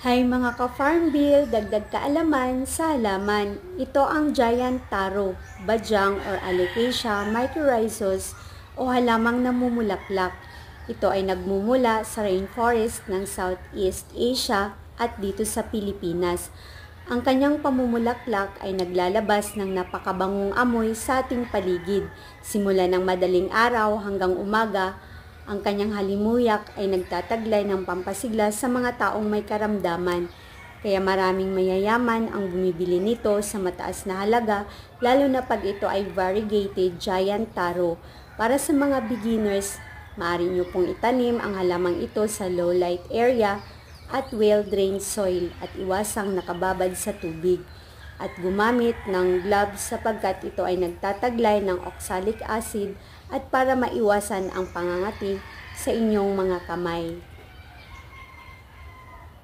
Hi mga ka-Farm Bill, dagdag kaalaman sa halaman. Ito ang giant taro, badyang or alocasia mycorrhizos o halamang namumulaklak. Ito ay nagmumula sa rainforest ng Southeast Asia at dito sa Pilipinas. Ang kanyang pamumulaklak ay naglalabas ng napakabangong amoy sa ating paligid, simula ng madaling araw hanggang umaga. Ang kanyang halimuyak ay nagtataglay ng pampasigla sa mga taong may karamdaman. Kaya maraming mayayaman ang bumibili nito sa mataas na halaga, lalo na pag ito ay variegated giant taro. Para sa mga beginners, maaari nyo pong itanim ang halamang ito sa low light area at well-drained soil at iwasang nakababad sa tubig. At gumamit ng gloves sapagkat ito ay nagtataglay ng oxalic acid at para maiwasan ang pangangati sa inyong mga kamay.